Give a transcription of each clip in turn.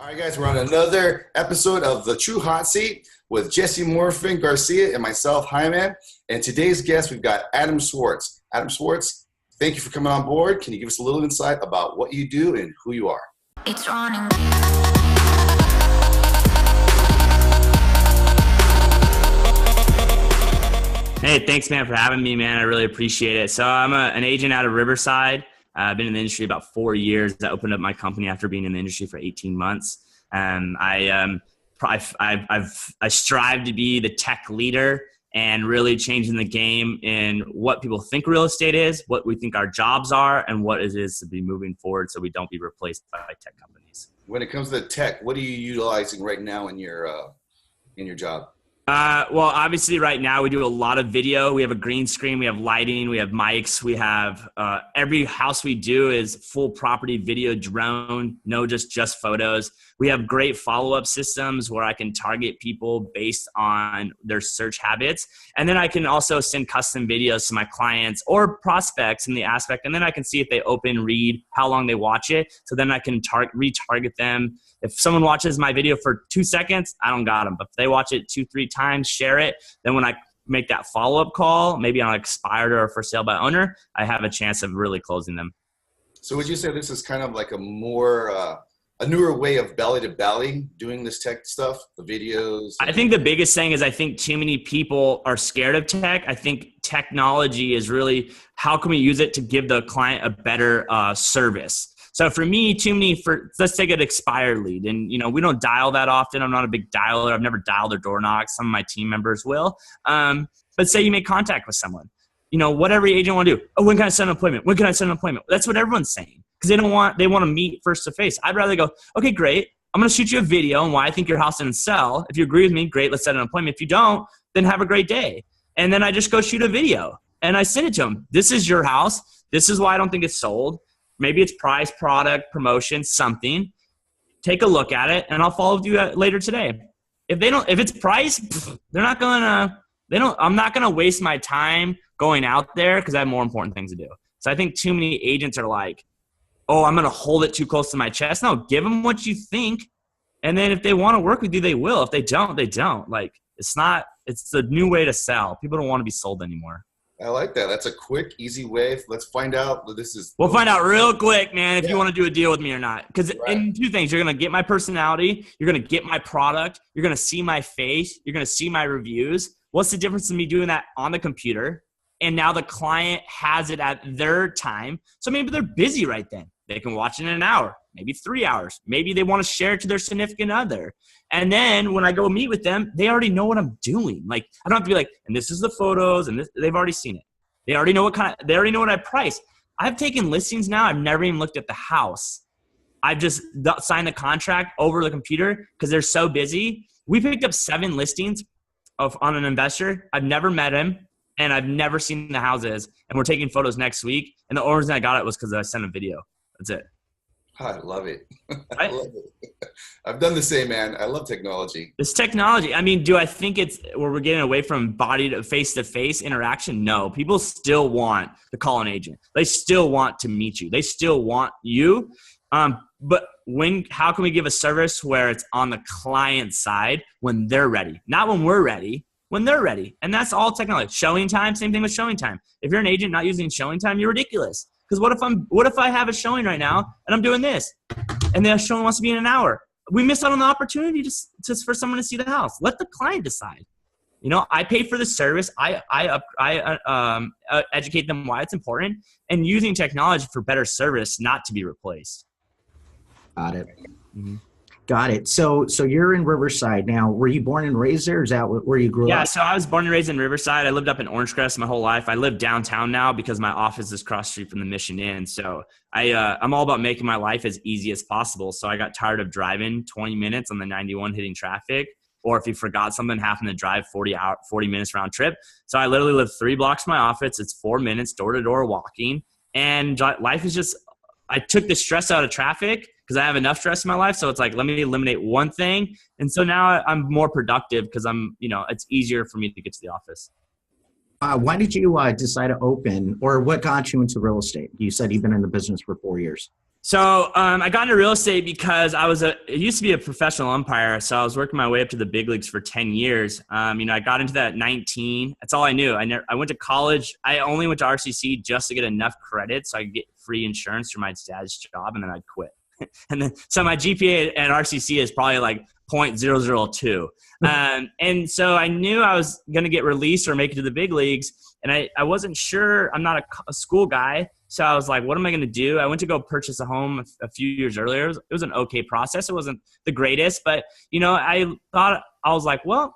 All right, guys, we're on another episode of The True Hot Seat with Jesse Morfin Garcia and myself, Hyman. And today's guest, we've got Adam Schwarz. Adam Schwarz, thank you for coming on board. Can you give us a little insight about what you do and who you are? It's running. Hey, thanks, man, for having me, man. I really appreciate it. So I'm an agent out of Riverside. I've been in the industry about 4 years. I opened up my company after being in the industry for 18 months. I strive to be the tech leader and really changing the game in what people think real estate is, what we think our jobs are, and what it is to be moving forward so we don't be replaced by tech companies. When it comes to tech, what are you utilizing right now in your job? Well, obviously right now we do a lot of video. We have a green screen, we have lighting, we have mics, we have every house we do is full property video drone, no just photos. We have great follow-up systems where I can target people based on their search habits. And then I can also send custom videos to my clients or prospects in the aspect. And then I can see if they open, read, how long they watch it. So then I can retarget them. If someone watches my video for 2 seconds, I don't got them. But if they watch it 2-3 times, share it, then when I make that follow-up call, maybe on expired or for sale by owner, I have a chance of really closing them. So would you say this is kind of like a newer way of belly to belly doing this tech stuff, the videos? I think the biggest thing is I think too many people are scared of tech. I think technology is really how can we use it to give the client a better service. So for me, let's take an expired lead. And, we don't dial that often. I'm not a big dialer. I've never dialed their door knock. Some of my team members will. But say you make contact with someone. What every agent want to do. Oh, when can I set an appointment? When can I set an appointment? That's what everyone's saying. Because they want to meet face to face. I'd rather go, okay, great. I'm going to shoot you a video on why I think your house didn't sell. If you agree with me, great. Let's set an appointment. If you don't, then have a great day. And then I just go shoot a video and I send it to them. This is your house. This is why I don't think it's sold. Maybe it's price, product, promotion, something. Take a look at it, and I'll follow up with you later today. If it's price, I'm not gonna waste my time going out there because I have more important things to do. So I think too many agents are like, oh, I'm gonna hold it too close to my chest. No, give them what you think, and then if they want to work with you, they will. If they don't, they don't. Like it's the new way to sell. People don't want to be sold anymore. I like that. That's a quick, easy way. Let's find out. We'll find out real quick, man, if you want to do a deal with me or not. Because in two things, you're going to get my personality. You're going to get my product. You're going to see my face. You're going to see my reviews. What's the difference in me doing that on the computer? And now the client has it at their time. So maybe they're busy right then. They can watch it in an hour, maybe 3 hours. Maybe they want to share it to their significant other. And then when I go meet with them, they already know what I'm doing. Like I don't have to be like, and this is the photos, and they've already seen it. They already know what I price. I've taken listings now. I've never even looked at the house. I've just signed the contract over the computer because they're so busy. We picked up 7 listings on an investor. I've never met him, and I've never seen the houses. And we're taking photos next week. And the only reason I got it was because I sent a video. That's it. I love it. Right? I love it. I've done the same, man. I love technology. It's technology. I mean, do I think it's where we're getting away from body to face interaction? No. People still want to call an agent. They still want to meet you. They still want you. But how can we give a service where it's on the client side when they're ready? Not when we're ready, when they're ready. And that's all technology. Showing time, same thing with showing time. If you're an agent not using showing time, you're ridiculous. Because what if I have a showing right now and I'm doing this and the showing wants to be in an hour? We miss out on the opportunity for someone to see the house. Let the client decide. I pay for the service. I educate them why it's important and using technology for better service, not to be replaced. Got it. Mm-hmm. Got it. So you're in Riverside now. Were you born and raised there? Is that where you grew up? Yeah, so I was born and raised in Riverside. I lived up in Orange Crest my whole life. I live downtown now because my office is cross street from the Mission Inn. So I'm all about making my life as easy as possible. So I got tired of driving 20 minutes on the 91 hitting traffic, or if you forgot something, having to drive 40 minutes round trip. So I literally live 3 blocks from my office. It's 4 minutes door to door walking. And life is just, I took the stress out of traffic because I have enough stress in my life. So it's like, let me eliminate one thing. And so now I'm more productive because it's easier for me to get to the office. Why did you decide to open, or what got you into real estate? You said you've been in the business for 4 years. So I got into real estate because it used to be a professional umpire. So I was working my way up to the big leagues for 10 years. I got into that at 19. That's all I knew. I went to college. I only went to RCC just to get enough credit so I could get free insurance for my dad's job, and then I'd quit. So my GPA at RCC is probably like 0.002. And so I knew I was going to get released or make it to the big leagues. And I wasn't sure. I'm not a school guy. So I was like, what am I going to do? I went to go purchase a home a few years earlier. It was an okay process. It wasn't the greatest, but I was like, well,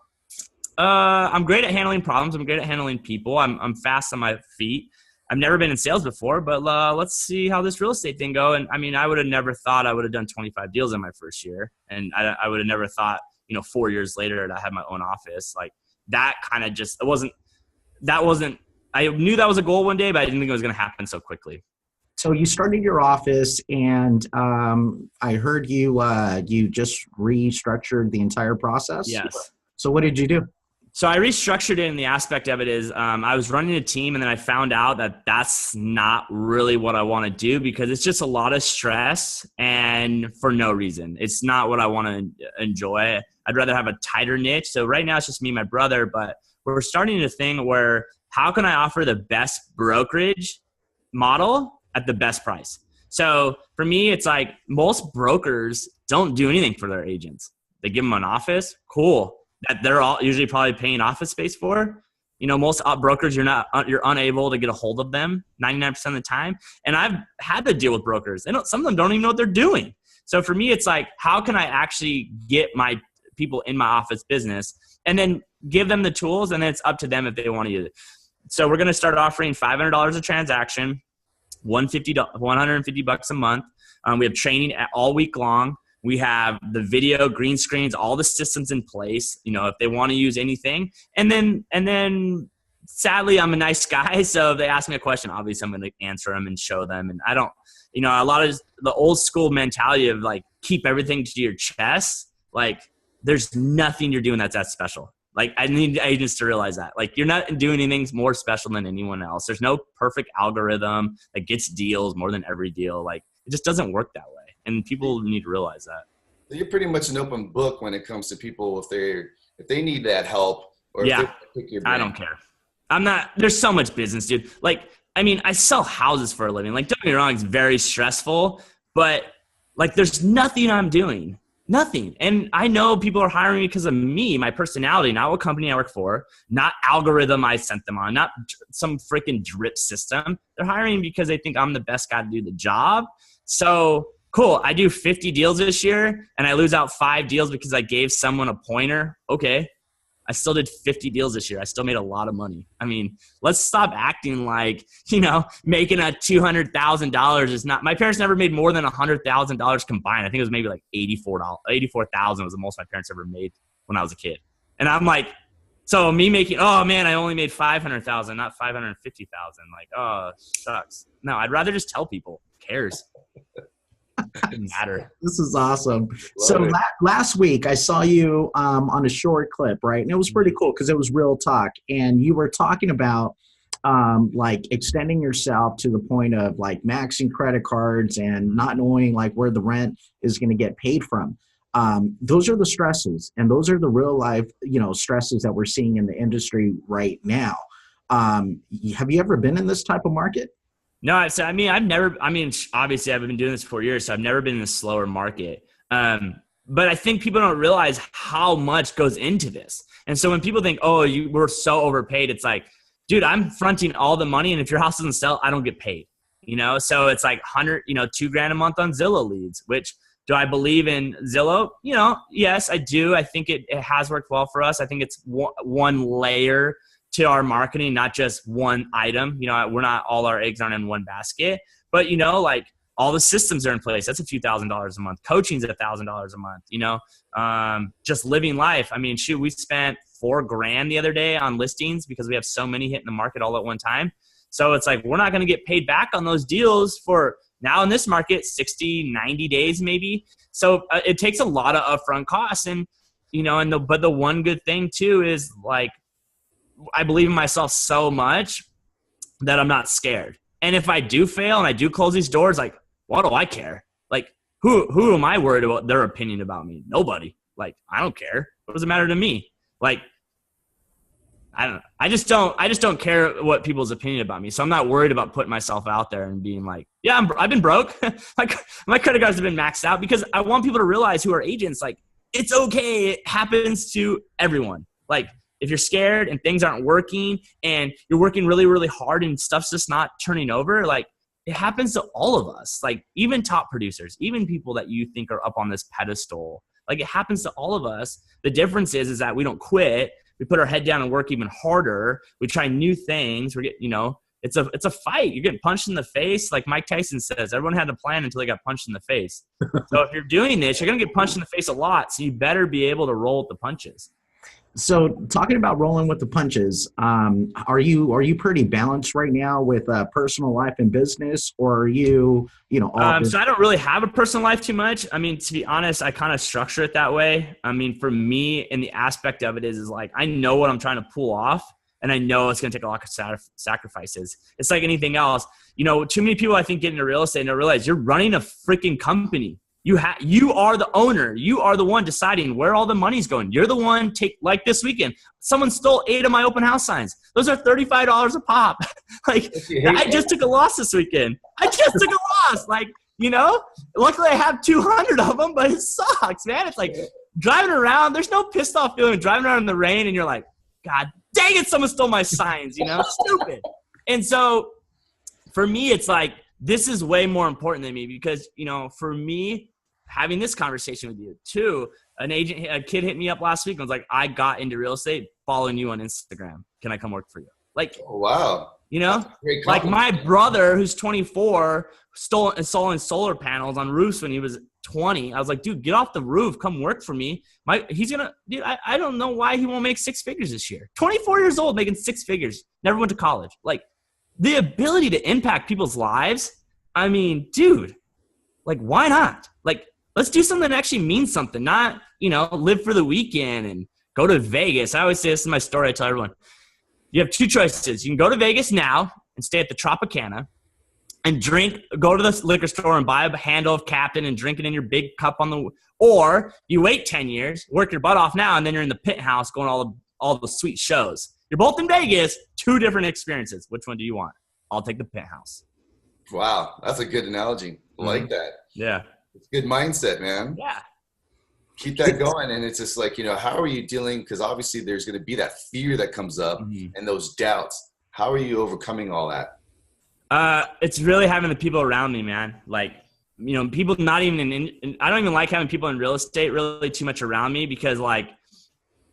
I'm great at handling problems. I'm great at handling people. I'm fast on my feet. I've never been in sales before, but let's see how this real estate thing go. And I mean, I would have never thought I would have done 25 deals in my first year. And I would have never thought, 4 years later that I had my own office. Like that kind of just, I knew that was a goal one day, but I didn't think it was going to happen so quickly. So you started your office, and I heard you just restructured the entire process. Yes. So what did you do? So I restructured it, and the aspect of it is I was running a team, and then I found out that that's not really what I want to do because it's just a lot of stress and for no reason. It's not what I want to enjoy. I'd rather have a tighter niche. So right now it's just me and my brother, but we're starting a thing where how can I offer the best brokerage model at the best price? So for me, it's like most brokers don't do anything for their agents. They give them an office. Cool. That they're all usually probably paying office space for. Most brokers, you're unable to get a hold of them 99% of the time. And I've had to deal with brokers. Some of them don't even know what they're doing. So for me, it's like, how can I actually get my people in my office business and then give them the tools, and then it's up to them if they want to use it. So we're going to start offering $500 a transaction, $150 a month. We have training all week long. We have the video, green screens, all the systems in place, if they want to use anything. And then sadly, I'm a nice guy. So if they ask me a question, obviously I'm going to answer them and show them. And I don't, a lot of the old school mentality of like, keep everything to your chest. Like there's nothing you're doing that's that special. Like I need agents to realize that. Like you're not doing anything more special than anyone else. There's no perfect algorithm that gets deals more than every deal. Like it just doesn't work that way. And people need to realize that. You're pretty much an open book when it comes to people if they need that help or if they pick your brain. I don't care. I'm not. There's so much business, dude. Like I mean, I sell houses for a living. Like don't get me wrong, it's very stressful, but like there's nothing I'm doing. Nothing. And I know people are hiring me because of me, my personality, not what company I work for, not algorithm I sent them on, not some freaking drip system. They're hiring me because they think I'm the best guy to do the job. So cool. I do 50 deals this year and I lose out 5 deals because I gave someone a pointer. Okay. I still did 50 deals this year. I still made a lot of money. I mean, let's stop acting like, making a $200,000 is not – my parents never made more than $100,000 combined. I think it was maybe like $84,000 was the most my parents ever made when I was a kid. And I'm like, so me making – oh, man, I only made $500,000, not $550,000. Like, oh, shucks. No, I'd rather just tell people. Who cares? Doesn't matter. This is awesome. So last week I saw you on a short clip, right? And it was pretty cool because it was real talk. And you were talking about like extending yourself to the point of like maxing credit cards and not knowing like where the rent is going to get paid from. Those are the stresses, and those are the real life, stresses that we're seeing in the industry right now. Have you ever been in this type of market? No, obviously I've been doing this for 4 years, so I've never been in a slower market. But I think people don't realize how much goes into this. And so when people think, oh, we're so overpaid, it's like, dude, I'm fronting all the money. And if your house doesn't sell, I don't get paid, So it's like $2,000 a month on Zillow leads, which do I believe in Zillow? Yes, I do. I think it has worked well for us. I think it's one layer to our marketing, not just one item. We're not, all our eggs aren't in one basket, but like all the systems are in place. That's a few $1,000s a month. Coaching's $1,000 a month, just living life. I mean, shoot, we spent $4,000 the other day on listings because we have so many hitting the market all at one time. So it's like, we're not going to get paid back on those deals for now in this market, 60, 90 days maybe. So it takes a lot of upfront costs. And, but the one good thing too is like, I believe in myself so much that I'm not scared. And if I do fail and I do close these doors, like what do I care? Like, who am I worried about their opinion about me? Nobody. Like, I don't care. What does it matter to me? Like, I don't know. I just don't care what people's opinion about me. So I'm not worried about putting myself out there and being like, yeah, I've been broke. Like, my credit cards have been maxed out, because I want people to realize, who are agents, like, it's okay. It happens to everyone. Like, if you're scared and things aren't working and you're working really, really hard and stuff's just not turning over, like, it happens to all of us. Like, even top producers, even people that you think are up on this pedestal, like, it happens to all of us. The difference is that we don't quit. We put our head down and work even harder. We try new things. We get, it's a fight. You're getting punched in the face. Like Mike Tyson says, everyone had a plan until they got punched in the face. So if you're doing this, you're going to get punched in the face a lot. So you better be able to roll with the punches. So talking about rolling with the punches, are you pretty balanced right now with personal life and business, or are you, so I don't really have a personal life too much. I mean, to be honest, I kind of structure it that way. I mean, for me, and the aspect of it is like, I know what I'm trying to pull off, and I know it's going to take a lot of sacrifices. It's like anything else. Too many people, I think, get into real estate and don't realize you're running a freaking company. You are the owner. You are the one deciding where all the money's going. You're the one like this weekend. Someone stole 8 of my open house signs. Those are $35 a pop. Like, I just took a loss this weekend. Like, luckily I have 200 of them, but it sucks, man. It's like driving around. There's no pissed off feeling driving around in the rain and you're like, God dang it, someone stole my signs, stupid. And so for me, it's like, this is way more important than me, because, for me, having this conversation with you too, a kid hit me up last week and was like, I got into real estate following you on Instagram. Can I come work for you? Like, oh, wow. Like my brother who's 24 installing solar panels on roofs when he was 20. I was like, dude, get off the roof. Come work for me. I don't know why he won't make 6 figures this year. 24 years old, making 6 figures. Never went to college. Like, the ability to impact people's lives. I mean, dude, like, why not? Like, let's do something that actually means something, not, live for the weekend and go to Vegas. I always say this in my story. I tell everyone, you have 2 choices. You can go to Vegas now and stay at the Tropicana and go to the liquor store and buy a handle of Captain and drink it in your big cup or you wait 10 years, work your butt off now, and then you're in the pit house going all the sweet shows. You're both in Vegas, 2 different experiences. Which one do you want? I'll take the pit house. Wow. That's a good analogy. I like that. Yeah. It's a good mindset, man. Yeah. Keep that going. And it's just like, how are you dealing? Because obviously there's going to be that fear that comes up and those doubts. How are you overcoming all that? It's really having the people around me, man. Like, people not even I don't even like having people in real estate really too much around me, because like,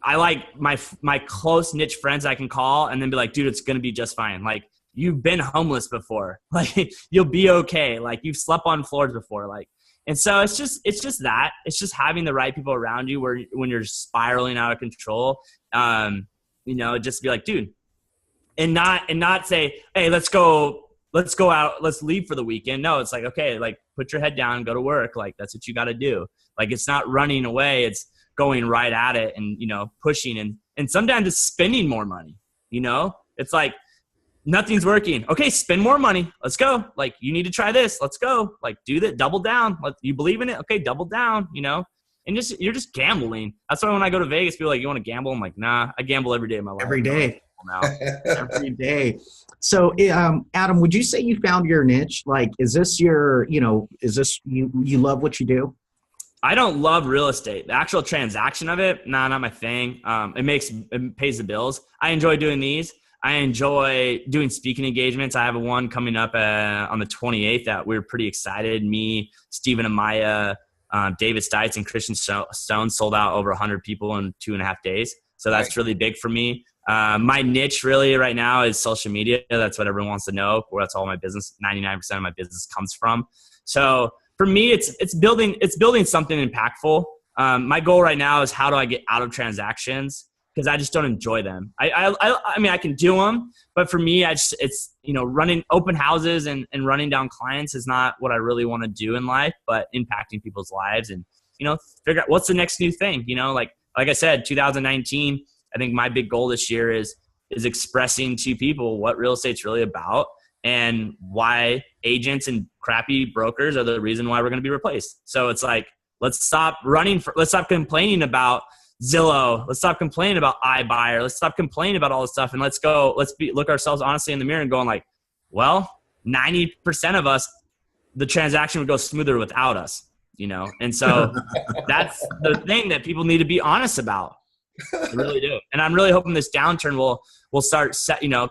I like my close niche friends I can call and then be like, dude, it's going to be just fine. Like, you've been homeless before. Like, you'll be okay. Like, you've slept on floors before. Like, and so it's just that. It's just having the right people around you when you're spiraling out of control. Just be like, dude, and not say, hey, let's go out, let's leave for the weekend. No, it's like, okay, like, put your head down and go to work. Like, that's what you got to do. Like, it's not running away. It's going right at it and, pushing and sometimes it's spending more money. It's like, nothing's working. Okay, spend more money. Let's go. Like, you need to try this. Let's go. Like, do that. Double down. You believe in it? Okay, double down, and you're just gambling. That's why when I go to Vegas, people are like, you want to gamble? I'm like, nah, I gamble every day of my life. Every day. Every day. So, Adam, would you say you found your niche? Like, is this you love what you do? I don't love real estate. The actual transaction of it, nah, not my thing. It pays the bills. I enjoy doing these. I enjoy doing speaking engagements. I have one coming up on the 28th that we're pretty excited. Me, Stephen Amaya, David Stites, and Christian Stone sold out over 100 people in 2.5 days. So that's really big for me. My niche really right now is social media. That's what everyone wants to know. That's all my business, 99% of my business comes from. So for me, it's building something impactful. My goal right now is how do I get out of transactions? Because I just don't enjoy them. I mean, I can do them, but for me, it's running open houses and running down clients is not what I really want to do in life, but impacting people's lives and, figure out what's the next new thing, like I said, 2019, I think my big goal this year is expressing to people what real estate's really about and why agents and crappy brokers are the reason why we're going to be replaced. So it's like, let's stop complaining about Zillow. Let's stop complaining about iBuyer. Let's stop complaining about all this stuff. And look ourselves honestly in the mirror and going like, well, 90% of us, the transaction would go smoother without us, And so that's the thing that people need to be honest about. I really do. And I'm really hoping this downturn will start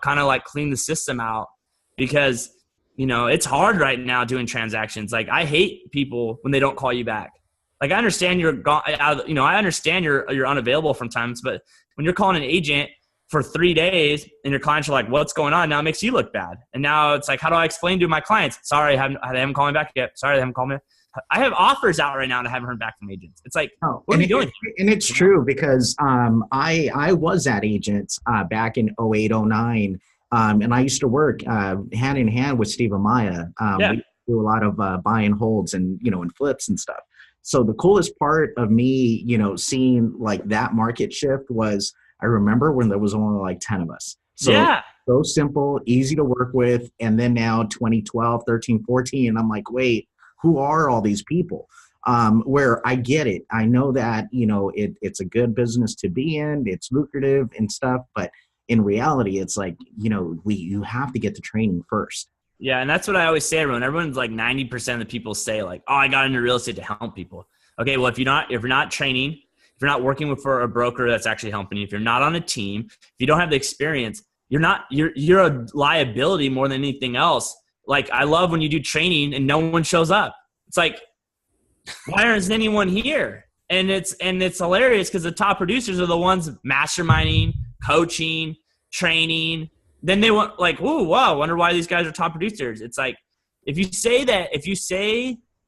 kind of like clean the system out, because, it's hard right now doing transactions. Like, I hate people when they don't call you back. Like, I understand you're gone, I understand you're unavailable from times, but when you're calling an agent for 3 days and your clients are like, what's going on? Now it makes you look bad. And now it's like, how do I explain to my clients? Sorry, they haven't called me back yet. Sorry, they haven't called me. I have offers out right now and I haven't heard back from agents. It's like, what are you doing? And it's true, because I was at agents back in 08, 09. And I used to work hand in hand with Steve Amaya. We do a lot of buy and holds and, and flips and stuff. So the coolest part of me, seeing like that market shift was, I remember when there was only like 10 of us. So simple, easy to work with. And then now 2012, 13, 14, and I'm like, wait, who are all these people? Where I get it. I know that, it's a good business to be in. It's lucrative and stuff. But in reality, it's like, you have to get the training first. Yeah, and that's what I always say, everyone. Everyone's like 90% of the people say like, oh, I got into real estate to help people. Okay, well, if you're not training, if you're not working for a broker that's actually helping you, if you're not on a team, if you don't have the experience, you're a liability more than anything else. Like, I love when you do training and no one shows up. It's like, why isn't anyone here? And it's hilarious because the top producers are the ones masterminding, coaching, training. Then they want like, oh, wow, wonder why these guys are top producers. It's like, if you say that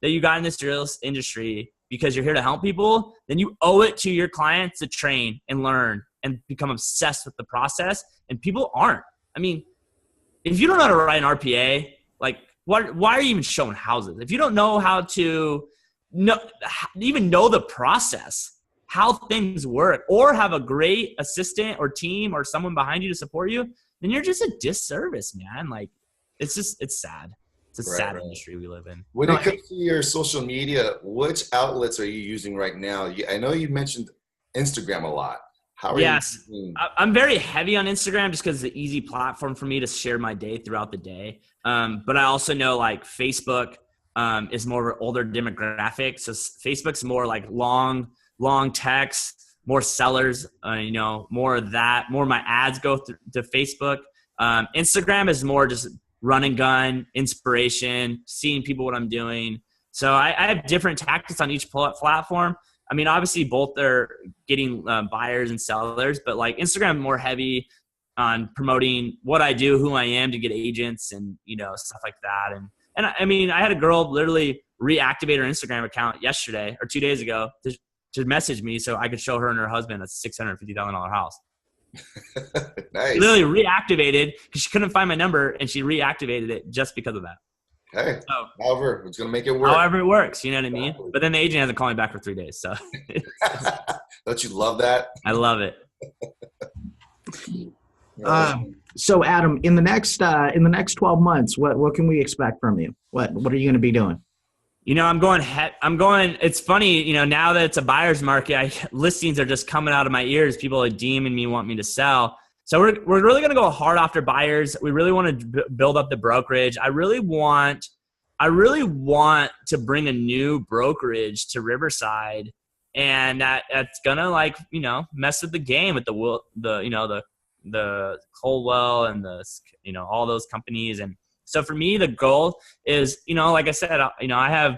you got in this real industry because you're here to help people, then you owe it to your clients to train and learn and become obsessed with the process. And people aren't. I mean, if you don't know how to write an RPA, like, why are you even showing houses? If you don't know how to even know the process, how things work, or have a great assistant or team or someone behind you to support you, then you're just a disservice, man. Like, it's sad. It's a sad industry we live in. When it comes to your social media, which outlets are you using right now? I know you mentioned Instagram a lot. How are you using? I'm very heavy on Instagram just because it's an easy platform for me to share my day throughout the day. But I also know like Facebook is more of an older demographic. So Facebook's more like long text, more sellers, more of that. More of my ads go to Facebook. Instagram is more just run and gun, inspiration, seeing people what I'm doing. So I have different tactics on each platform. I mean, obviously both are getting buyers and sellers, but like Instagram more heavy on promoting what I do, who I am to get agents and, stuff like that. And I mean, I had a girl literally reactivate her Instagram account yesterday or 2 days ago to message me so I could show her and her husband a $650,000 house. Nice. She literally reactivated because she couldn't find my number, and she reactivated it just because of that. Hey, however, it's going to make it work. However it works, you know what I mean? But then the agent hasn't called me back for 3 days. So don't you love that? I love it. So Adam, in the next 12 months, what can we expect from you? What are you going to be doing? I'm going, it's funny, now that it's a buyer's market, listings are just coming out of my ears. People are DMing me, want me to sell. So we're really going to go hard after buyers. We really want to build up the brokerage. I really want to bring a new brokerage to Riverside, and that's going to mess with the game with the Colwell and all those companies. And so for me, the goal is, like I said, I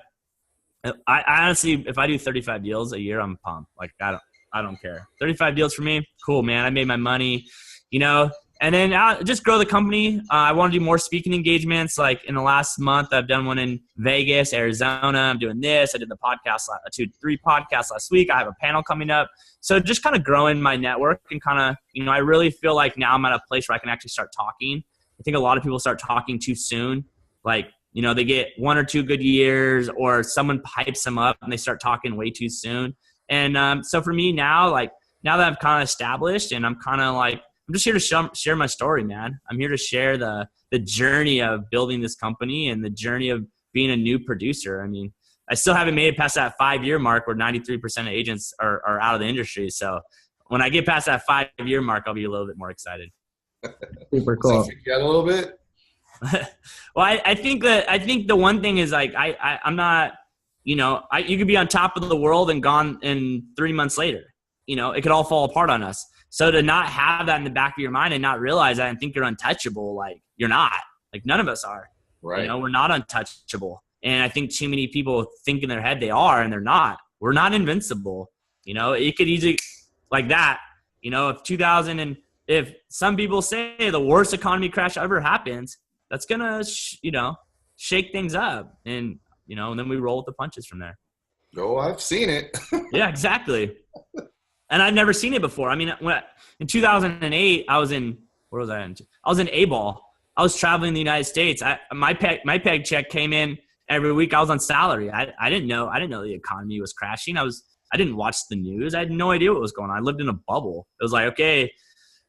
honestly, if I do 35 deals a year, I'm pumped. Like, I don't care. 35 deals for me, cool, man. I made my money, and then I'll just grow the company. I want to do more speaking engagements. Like in the last month, I've done one in Vegas, Arizona. I'm doing this. I did the podcast, 3 podcasts last week. I have a panel coming up. So just kind of growing my network and kind of, I really feel like now I'm at a place where I can actually start talking. I think a lot of people start talking too soon. Like, they get 1 or 2 good years, or someone pipes them up and they start talking way too soon. And so for me now, like now that I'm kind of established and I'm kind of like I'm just here to share my story, man. I'm here to share the journey of building this company and the journey of being a new producer. I mean, I still haven't made it past that 5-year mark where 93% of agents are out of the industry. So when I get past that 5-year mark, I'll be a little bit more excited. Super cool. So you got a little bit. Well, I think the one thing is like I'm not, you know, you could be on top of the world and gone in 3 months later. You know, it could all fall apart on us. So to not have that in the back of your mind and not realize that and think you're untouchable, like you're not. Like none of us are. Right. You know, we're not untouchable. And I think too many people think in their head they are, and they're not. We're not invincible. You know, it could easily like that. You know, if some people say the worst economy crash ever happens, that's gonna shake things up, and you know, and then we roll with the punches from there. Oh, I've seen it. Yeah, exactly. And I've never seen it before. I mean, in 2008, I was in A-ball. I was traveling the United States. My paycheck came in every week. I was on salary. I didn't know the economy was crashing. I didn't watch the news. I had no idea what was going on. I lived in a bubble. It was like, okay,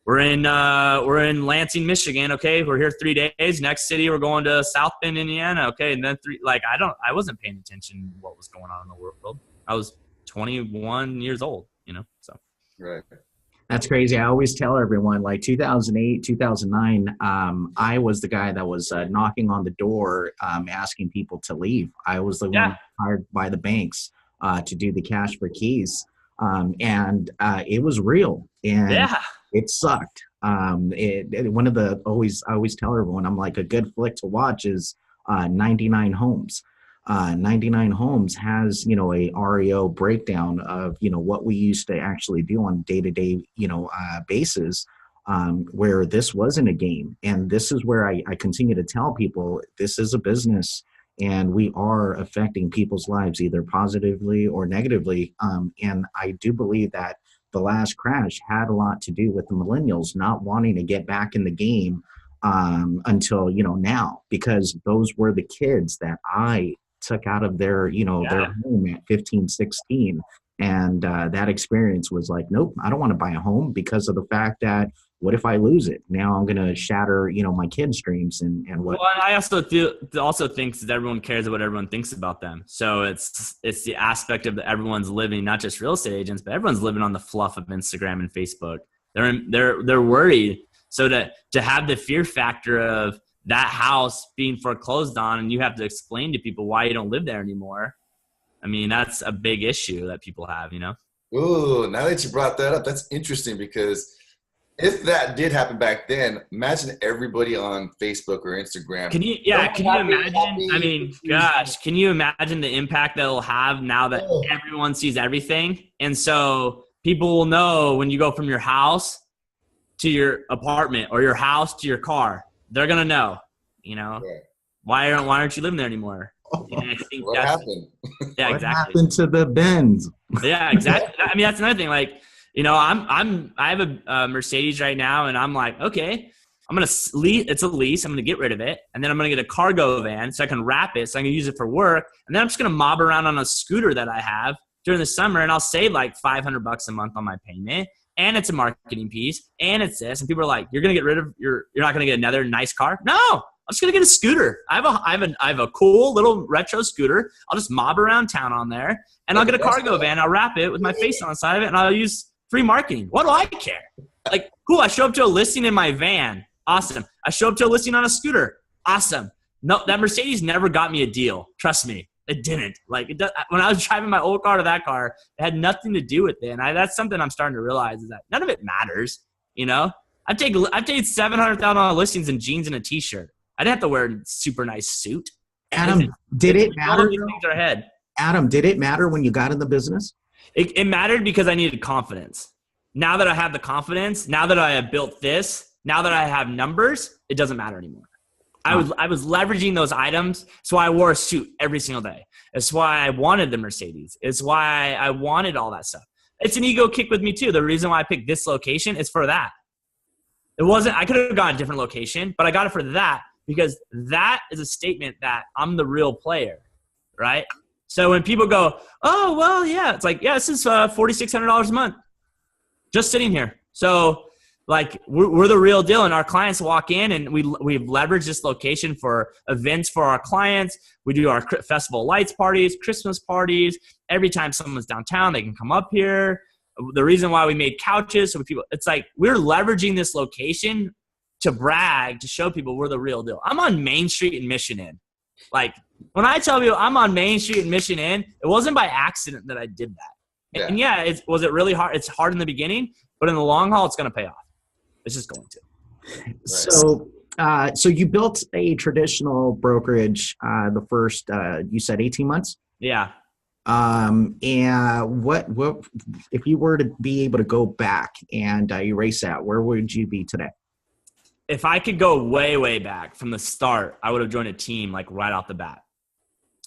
we're in Lansing, Michigan. Okay, we're here 3 days. Next city, we're going to South Bend, Indiana. Okay, and then I wasn't paying attention to what was going on in the world. I was 21 years old, you know. So right. That's crazy. I always tell everyone, like 2008, 2009, I was the guy that was knocking on the door, asking people to leave. I was the one hired by the banks to do the cash for keys. And it was real. And it sucked. I always tell everyone, I'm like, a good flick to watch is 99 Homes. 99 Homes has, you know, a REO breakdown of, you know, what we used to actually do on day-to-day, you know, basis, where this wasn't a game. And this is where I continue to tell people this is a business and we are affecting people's lives either positively or negatively. And I do believe that the last crash had a lot to do with the millennials not wanting to get back in the game until, you know, now, because those were the kids that I took out of their, you know, their home at 15, 16. And that experience was like, nope, I don't want to buy a home because of the fact that what if I lose it? Now I'm going to shatter, you know, my kids' dreams and what. Well, I also think that everyone cares what everyone thinks about them. So it's the aspect of everyone's living, not just real estate agents, but everyone's living on the fluff of Instagram and Facebook. They're worried. So to have the fear factor of that house being foreclosed on and you have to explain to people why you don't live there anymore. I mean, that's a big issue that people have, you know? Ooh, now that you brought that up, that's interesting because if that did happen back then, imagine everybody on Facebook or Instagram. Can you imagine? I mean, gosh, can you imagine the impact that it'll have now that everyone sees everything? And so people will know when you go from your house to your apartment or your house to your car. They're gonna know, you know, why aren't you living there anymore? And I think what happened? Yeah, what exactly. happened to the Benz? Yeah, exactly. I mean, that's another thing. Like, you know, I have a Mercedes right now, and I'm like, okay, I'm gonna lease. It's a lease. I'm gonna get rid of it, and then I'm gonna get a cargo van so I can wrap it, so I can use it for work, and then I'm just gonna mob around on a scooter that I have during the summer, and I'll save like $500 a month on my payment. And it's a marketing piece, and it's this. And people are like, "You're gonna get rid of you're not gonna get another nice car." No, I'm just gonna get a scooter. I have a cool little retro scooter. I'll just mob around town on there, and I'll get a cargo van. I'll wrap it with my face on the side of it, and I'll use free marketing. What do I care? Like, cool. I show up to a listing in my van. Awesome. I show up to a listing on a scooter. Awesome. No, that Mercedes never got me a deal. Trust me. It didn't. Like, when I was driving my old car to that car, it had nothing to do with it. And that's something I'm starting to realize is that none of it matters. You know, I've taken $700,000 listings in jeans and a t-shirt. I didn't have to wear a super nice suit. Adam, did it matter? Adam, did it matter when you got in the business? It mattered because I needed confidence. Now that I have the confidence, now that I have built this, now that I have numbers, it doesn't matter anymore. I was leveraging those items. That's why I wore a suit every single day. It's why I wanted the Mercedes. It's why I wanted all that stuff. It's an ego kick with me too. The reason why I picked this location is for that. It wasn't, I could have gone a different location, but I got it for that because that is a statement that I'm the real player, right? So when people go, oh, well, yeah, it's like, yeah, this is $4,600 a month just sitting here. So Like we're the real deal, and our clients walk in, and we've leveraged this location for events for our clients. We do our festival lights parties, Christmas parties. Every time someone's downtown, they can come up here. The reason why we made couches, so people, it's like we're leveraging this location to brag, to show people we're the real deal. I'm on Main Street in Mission Inn. Like when I tell people I'm on Main Street in Mission Inn, it wasn't by accident that I did that. And was it really hard? It's hard in the beginning, but in the long haul, it's going to pay off. It's just going to. Right. So you built a traditional brokerage the first, you said 18 months? Yeah. And what if you were to be able to go back and erase that, where would you be today? If I could go way, way back from the start, I would have joined a team like right off the bat.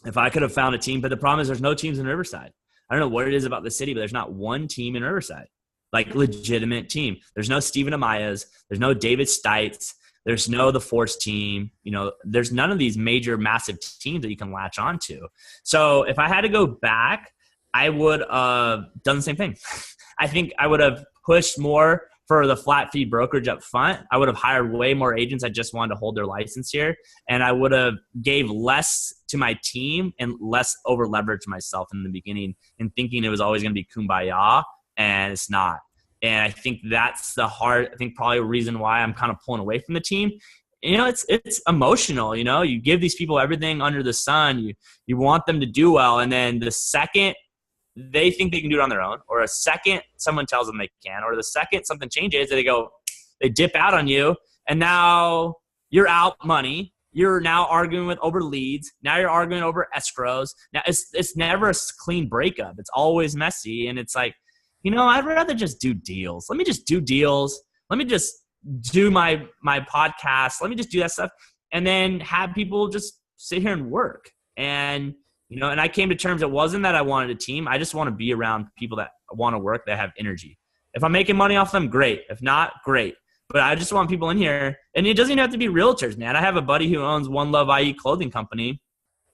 If I could have found a team, but the problem is there's no teams in Riverside. I don't know what it is about the city, but there's not one team in Riverside. Like legitimate team. There's no Stephen Amayas. There's no David Stites. There's no the Force team. You know, there's none of these major, massive teams that you can latch onto. So if I had to go back, I would have done the same thing. I think I would have pushed more for the flat fee brokerage up front. I would have hired way more agents. I just wanted to hold their license here. And I would have gave less to my team and less over leveraged myself in the beginning and thinking it was always going to be kumbaya. And it's not. And I think that's probably a reason why I'm kind of pulling away from the team. You know, it's emotional, you know, you give these people everything under the sun. You want them to do well. And then the second they think they can do it on their own, or a second someone tells them they can, or the second something changes, they dip out on you. And now you're out money. You're now arguing over leads. Now you're arguing over escrows. Now it's never a clean breakup. It's always messy. And it's like, you know, I'd rather just do deals. Let me just do deals. Let me just do my podcast. Let me just do that stuff. And then have people just sit here and work. And, you know, and I came to terms, it wasn't that I wanted a team. I just want to be around people that want to work, that have energy. If I'm making money off them, great. If not, great. But I just want people in here. And it doesn't even have to be realtors, man. I have a buddy who owns One Love IE clothing company.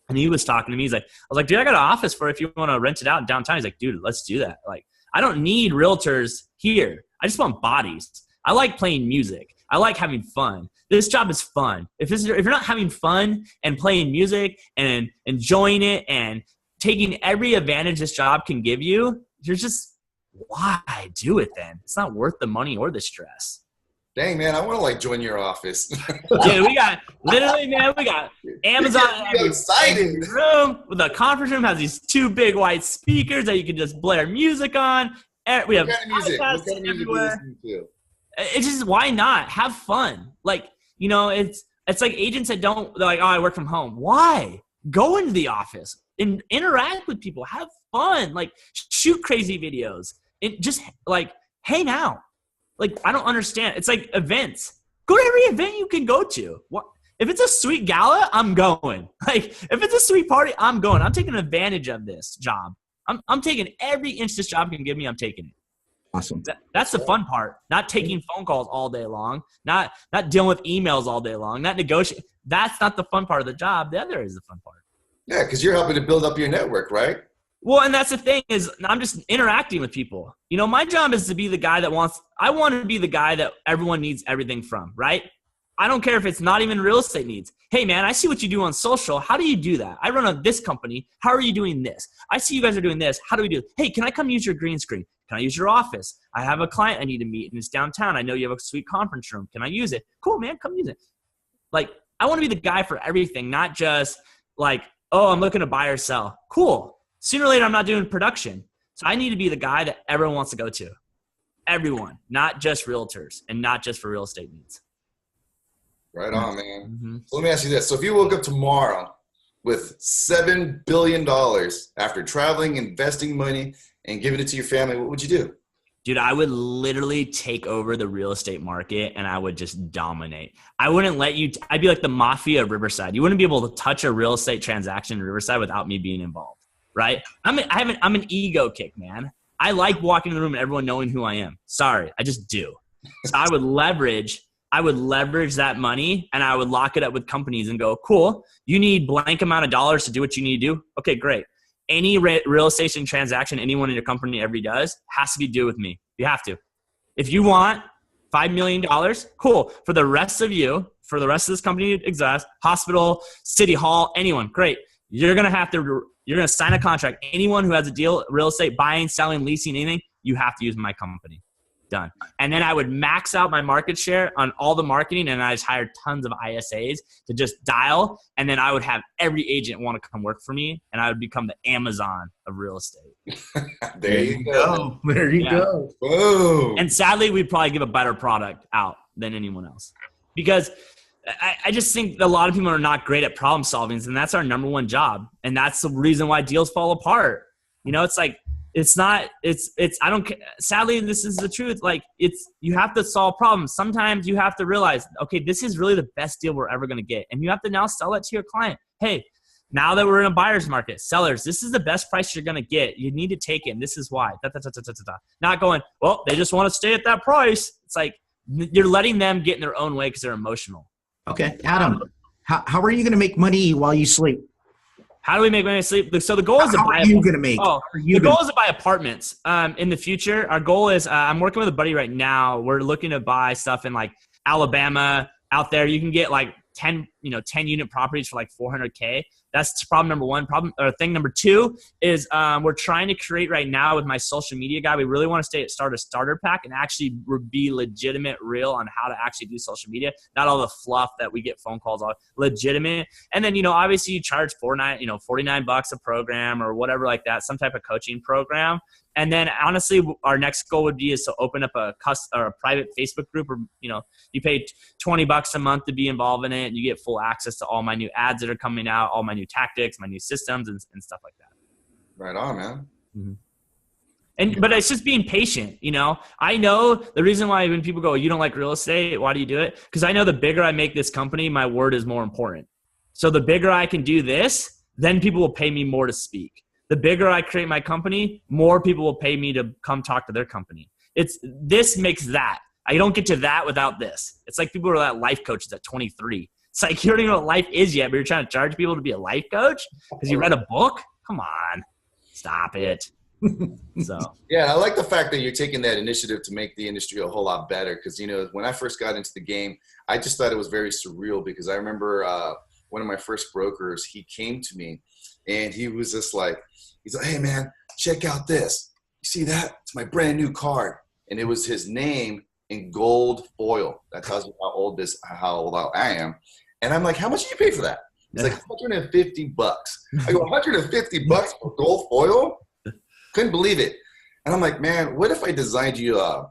And he was talking to me. I was like, dude, I got an office for if you want to rent it out in downtown. He's like, dude, let's do that. Like, I don't need realtors here. I just want bodies. I like playing music. I like having fun. This job is fun. If you're not having fun and playing music and enjoying it and taking every advantage this job can give you, you're just, why do it then? It's not worth the money or the stress. Dang, man, I want to join your office. Dude, we got Amazon in every room. The conference room has these 2 big white speakers that you can just blare music on. We have podcasts everywhere. It's just, why not? Have fun. Like, you know, it's like agents that they're like, oh, I work from home. Why? Go into the office and interact with people. Have fun. Like, shoot crazy videos. And just, like, hang out. Like, I don't understand. It's like events. Go to every event you can go to. What if it's a sweet gala? I'm going. Like, if it's a sweet party, I'm going. I'm taking advantage of this job. I'm taking every inch this job can give me. I'm taking it. Awesome. That's the fun part. Not taking phone calls all day long. Not dealing with emails all day long. Not negotiating. That's not the fun part of the job. The other is the fun part. Yeah, because you're helping to build up your network, right? Well, and that's the thing is I'm just interacting with people. You know, my job is to be the guy that I want to be the guy that everyone needs everything from, right? I don't care if it's not even real estate needs. Hey, man, I see what you do on social. How do you do that? I run this company. How are you doing this? I see you guys are doing this. How do we do it? Hey, can I come use your green screen? Can I use your office? I have a client I need to meet and it's downtown. I know you have a sweet conference room. Can I use it? Cool, man, come use it. Like, I want to be the guy for everything, not just like, oh, I'm looking to buy or sell. Cool. Sooner or later, I'm not doing production. So I need to be the guy that everyone wants to go to. Everyone, not just realtors and not just for real estate needs. Right on, man. Mm-hmm. So let me ask you this. So if you woke up tomorrow with $7 billion after traveling, investing money, and giving it to your family, what would you do? Dude, I would literally take over the real estate market and I would just dominate. I wouldn't let you – I'd be like the mafia of Riverside. You wouldn't be able to touch a real estate transaction in Riverside without me being involved. Right? I'm an ego kick, man. I like walking in the room and everyone knowing who I am. Sorry, I just do. So I would leverage that money and I would lock it up with companies and go, cool, you need blank amount of dollars to do what you need to do. Okay, great. Any real estate transaction anyone in your company ever does has to be due with me. You have to. If you want $5 million. Cool. For the rest of you, for the rest of this company to exist, hospital, city hall, anyone, great. You're going to sign a contract. Anyone who has a deal, real estate, buying, selling, leasing, anything, you have to use my company. Done. And then I would max out my market share on all the marketing, and I just hired tons of ISAs to just dial, and then I would have every agent want to come work for me, and I would become the Amazon of real estate. There you go. There you go. Whoa. And sadly, we'd probably give a better product out than anyone else, because I just think a lot of people are not great at problem solving, and that's our number one job. And that's the reason why deals fall apart. You know, it's like, I don't care. Sadly, this is the truth. Like, you have to solve problems. Sometimes you have to realize, okay, this is really the best deal we're ever going to get. And you have to now sell it to your client. Hey, now that we're in a buyer's market, sellers, this is the best price you're going to get. You need to take it. And this is why. Not going, well, they just want to stay at that price. It's like, you're letting them get in their own way because they're emotional. Okay. Adam, how are you going to make money while you sleep? How do we make money sleep? So the goal is to buy. How are you going to make? The goal is to buy apartments. In the future, our goal is I'm working with a buddy right now. We're looking to buy stuff in like Alabama. Out there, you can get like 10 unit properties for like $400K. That's problem number one. Thing number two is we're trying to create right now with my social media guy. We really want to start a starter pack and actually be legitimate, real on how to actually do social media. Not all the fluff that we get phone calls on. Legitimate. And then, obviously you charge $49 a program or whatever like that, some type of coaching program. And then honestly, our next goal would be is to open up a private Facebook group, or you pay $20 a month to be involved in it, and you get full access to all my new ads that are coming out, all my new tactics, my new systems, and stuff like that. Right on, man. Mm-hmm. But it's just being patient. I know the reason why when people go, you don't like real estate, why do you do it? Because I know the bigger I make this company, my word is more important. So the bigger I can do this, then people will pay me more to speak. The bigger I create my company, more people will pay me to come talk to their company. This makes that. I don't get to that without this. It's like people who are at life coaches at 23. It's like you don't even know what life is yet, but you're trying to charge people to be a life coach because you read a book? Come on. Stop it. So yeah, I like the fact that you're taking that initiative to make the industry a whole lot better, because when I first got into the game, I just thought it was very surreal, because I remember one of my first brokers, he came to me and he was just like, he's like, hey man, check out this. You see that? It's my brand new card. And it was his name in gold foil. That tells you how old I am. And I'm like, how much did you pay for that? He's like, $150. I go, $150 for gold foil? Couldn't believe it. And I'm like, man, what if I designed you a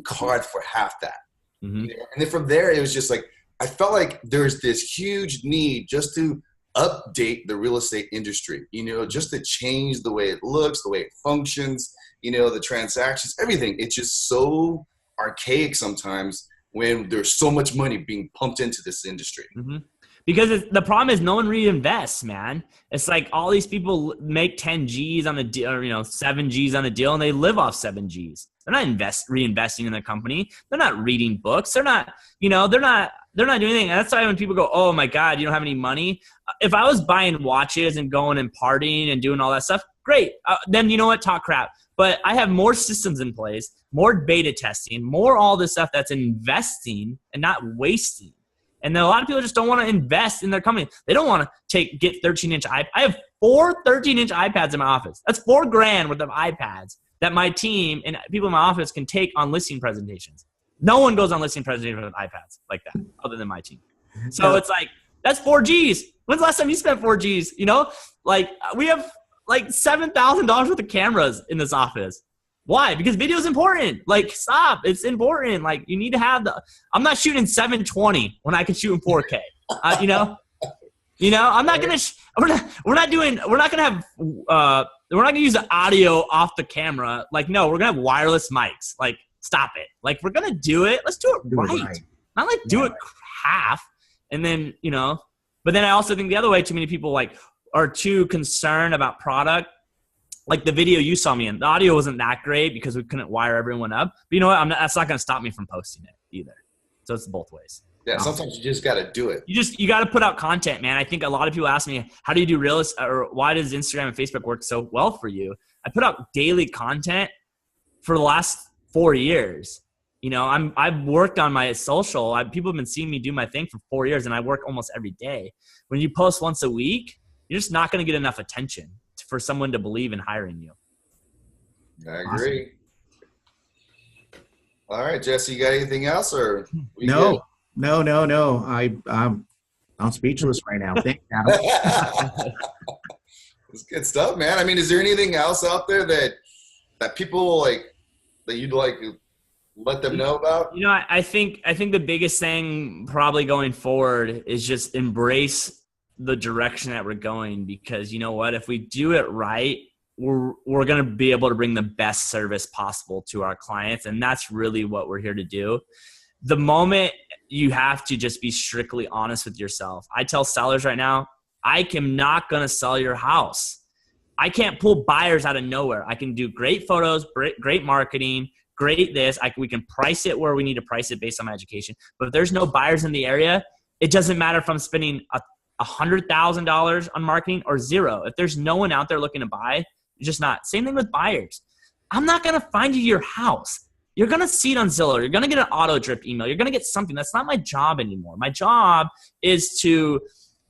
card for half that? Mm-hmm. And then from there, it was just like, I felt like there's this huge need just to update the real estate industry, just to change the way it looks, the way it functions, the transactions, everything. It's just so archaic sometimes when there's so much money being pumped into this industry. Mm-hmm. Because the problem is no one reinvests, man. It's like all these people make 10 G's on a deal, or 7 G's on a deal, and they live off 7 G's. They're not reinvesting in their company. They're not reading books. They're not, they're not doing anything. And that's why when people go, oh my God, you don't have any money. If I was buying watches and going and partying and doing all that stuff, great. Then you know what? Talk crap. But I have more systems in place, more beta testing, more all this stuff that's investing and not wasting. And then a lot of people just don't want to invest in their company. They don't want to get 13-inch iPads. I have 4 13-inch iPads in my office. That's $4,000 worth of iPads that my team and people in my office can take on listing presentations. No one goes on listing presentations with iPads like that other than my team. So it's like, that's 4 Gs. When's the last time you spent 4 Gs? Like we have like $7,000 worth of cameras in this office. Why? Because video is important. Like, stop. It's important. Like, you need to have I'm not shooting 720 when I can shoot in 4K. I'm not going to, we're not going to use the audio off the camera. Like, no, we're going to have wireless mics. Like, stop it. Like, we're going to do it. Let's do it right. Not like do it half. And then, but then I also think the other way, too many people are too concerned about product. Like the video you saw me in, the audio wasn't that great because we couldn't wire everyone up. But you know what? That's not going to stop me from posting it either. So it's both ways. Yeah, sometimes you just got to do it. You got to put out content, man. I think a lot of people ask me, how do you do real estate, or why does Instagram and Facebook work so well for you? I put out daily content for the last 4 years. You know, I've worked on my social. People have been seeing me do my thing for 4 years, and I work almost every day. When you post once a week, you're just not going to get enough attention for someone to believe in hiring you. I agree. Awesome. All right, Jesse, you got anything else, or no? I'm speechless right now. Thank you, Adam. It's good stuff, man. I mean, is there anything else out there that people like that you'd like to let them know about? You know, I think the biggest thing probably going forward is just embrace the direction that we're going, because you know what, if we do it right, we're going to be able to bring the best service possible to our clients, and that's really what we're here to do. The moment you have to just be strictly honest with yourself. I tell sellers right now, I am not going to sell your house. I can't pull buyers out of nowhere. I can do great photos, great marketing, great this. We can price it where we need to price it based on my education. But if there's no buyers in the area, it doesn't matter if I'm spending $100,000 on marketing or zero. If there's no one out there looking to buy, it's just not. Same thing with buyers. I'm not going to find you your house. You're going to see it on Zillow. You're going to get an auto drip email. You're going to get something. That's not my job anymore. My job is to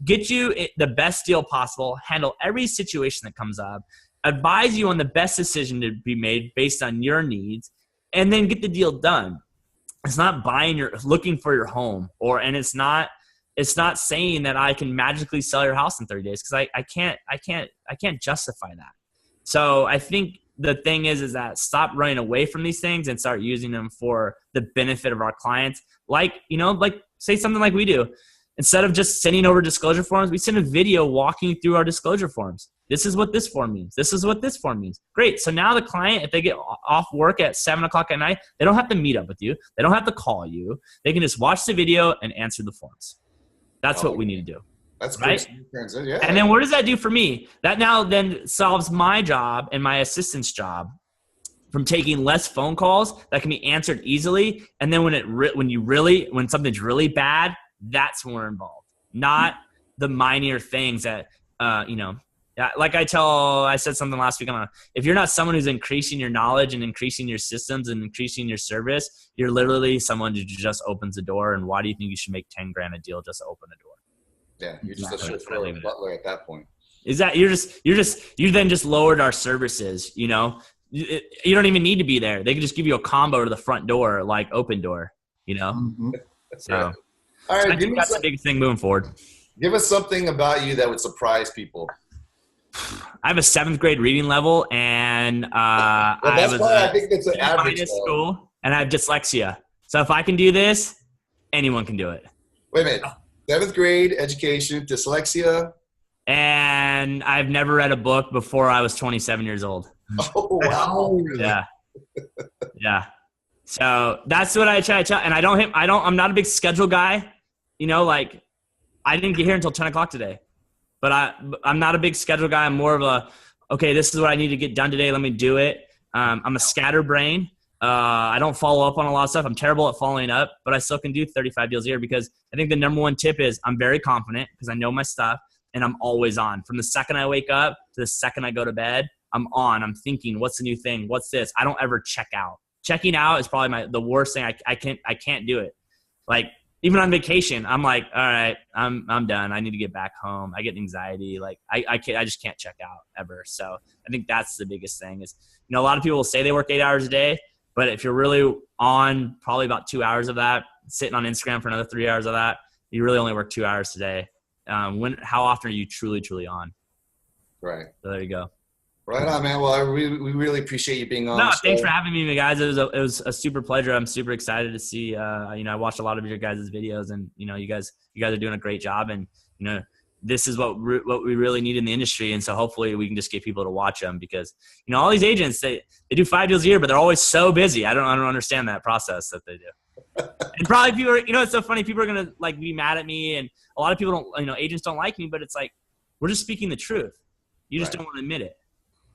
get you the best deal possible, handle every situation that comes up, advise you on the best decision to be made based on your needs, and then get the deal done. It's not looking for your home, and it's not saying that I can magically sell your house in 30 days, because I can't justify that. So I think the thing is that stop running away from these things and start using them for the benefit of our clients. Like say something like we do. Instead of just sending over disclosure forms, we send a video walking through our disclosure forms. This is what this form means. This is what this form means. Great. So now the client, if they get off work at 7 o'clock at night, they don't have to meet up with you. They don't have to call you. They can just watch the video and answer the forms. That's what we need to do. That's right. Yeah. And then what does that do for me? That now then solves my job and my assistant's job from taking less phone calls that can be answered easily. And then when something's really bad, that's when we're involved, not the minor things that, like I said something last week. If you're not someone who's increasing your knowledge and increasing your systems and increasing your service, you're literally someone who just opens a door. And why do you think you should make 10 grand a deal just to open a door? Yeah, you're just a chauffeur butler at that point. Is that you then just lowered our services? You know, you don't even need to be there. They can just give you a combo to the front door, like open door. You know, so. All right, I think that's the big thing moving forward. Give us something about you that would surprise people. I have a 7th grade reading level, and I think that's an average school, and I have dyslexia. So if I can do this, anyone can do it. Wait a minute. 7th grade education, dyslexia. And I've never read a book before I was 27 years old. Oh, wow. Yeah. Yeah. So that's what I try to tell. And I'm not a big schedule guy. You know, like I didn't get here until 10 o'clock today, but I'm not a big schedule guy. I'm more of okay, this is what I need to get done today. Let me do it. I'm a scatterbrain. I don't follow up on a lot of stuff. I'm terrible at following up, but I still can do 35 deals a year, because I think the number one tip is I'm very confident because I know my stuff, and I'm always on. From the second I wake up to the second I go to bed, I'm on. I'm thinking, what's the new thing? What's this? I don't ever check out. Checking out is probably the worst thing. I can't do it. Like even on vacation, I'm like, all right, I'm done. I need to get back home. I get anxiety. Like I just can't check out ever. So I think that's the biggest thing is, a lot of people will say they work 8 hours a day, but if you're really on probably about 2 hours of that, sitting on Instagram for another 3 hours of that, you really only work 2 hours today. How often are you truly on? Right. So there you go. Right on, man. Well, we really appreciate you being on. No, thanks for having me, guys. It was a super pleasure. I'm super excited to see. I watched a lot of your guys' videos, and you guys are doing a great job. And this is what we really need in the industry. And so hopefully we can just get people to watch them, because all these agents they do 5 deals a year, but they're always so busy. I don't understand that process that they do. And probably people are, it's so funny. People are gonna like be mad at me, and a lot of people don't. Agents don't like me, but it's like we're just speaking the truth. You just don't want to admit it.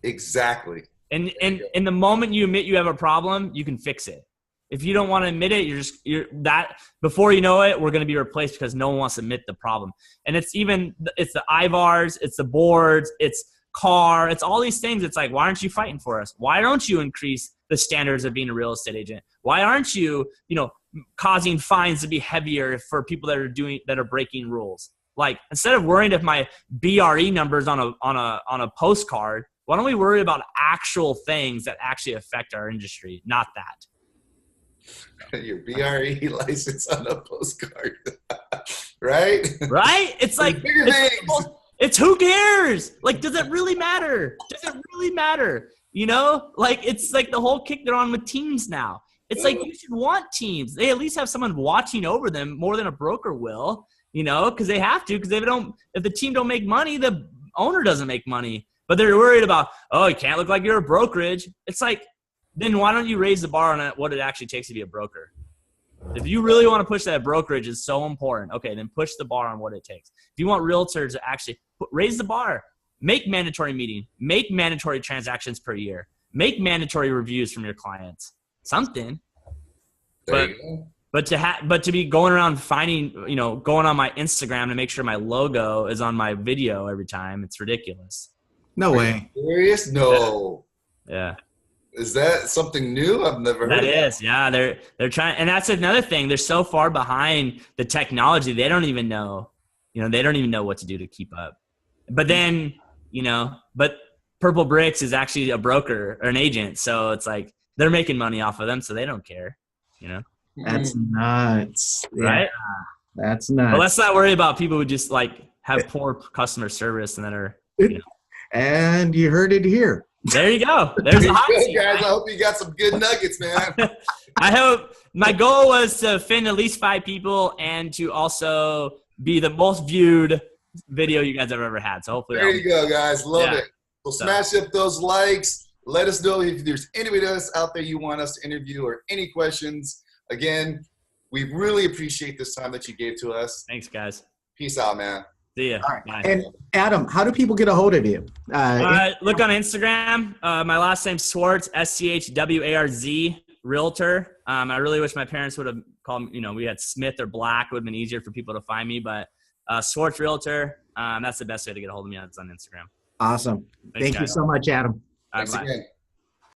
Exactly. And the moment you admit you have a problem, you can fix it. If you don't want to admit it, before you know it, we're going to be replaced because no one wants to admit the problem. And it's the IVARs, it's the boards, it's CAR, it's all these things. It's like, why aren't you fighting for us? Why don't you increase the standards of being a real estate agent? Why aren't you, causing fines to be heavier for people that are breaking rules? Like, instead of worrying if my BRE number's on a postcard, why don't we worry about actual things that actually affect our industry, not that? Your BRE license on a postcard, right? Right? It's like, bigger things. It's who cares? Like, does it really matter? Does it really matter? Like, it's like the whole kick they're on with teams now. It's like, you should want teams. They at least have someone watching over them more than a broker will, because they have to, because if the team don't make money, the owner doesn't make money. But they're worried about, oh, you can't look like you're a brokerage. It's like, then why don't you raise the bar on what it actually takes to be a broker? If you really want to push that brokerage is so important, okay, then push the bar on what it takes. If you want realtors to actually raise the bar, make mandatory meeting, make mandatory transactions per year, make mandatory reviews from your clients, something. But to be going around finding, going on my Instagram to make sure my logo is on my video every time, it's ridiculous. No way. Serious? No. Yeah. Is that something new? I've never heard that of is, yeah. They're trying, and that's another thing. They're so far behind the technology, they don't even know, they don't even know what to do to keep up. But then, but Purple Bricks is actually a broker or an agent, so it's like they're making money off of them, so they don't care, That's nuts. Right? Yeah, that's nuts. But let's not worry about people who just like have poor customer service and then are, And you heard it here. There you go. There's a hot seat, guys. right? I hope you got some good nuggets, man. I hope my goal was to offend at least 5 people and to also be the most viewed video you guys have ever had. So hopefully there you go, guys. Love it. So smash up those likes. Let us know if there's anybody else out there you want us to interview or any questions. Again, we really appreciate this time that you gave to us. Thanks, guys. Peace out, man. See ya. All right. Bye. And Adam, how do people get a hold of you? Look on Instagram. My last name's Schwarz, SCHWARZ, Realtor. I really wish my parents would have called me, we had Smith or Black. It would have been easier for people to find me, but Schwarz Realtor, that's the best way to get a hold of me. It's on Instagram. Awesome. Thanks, Thank you so much, Adam. Thanks again.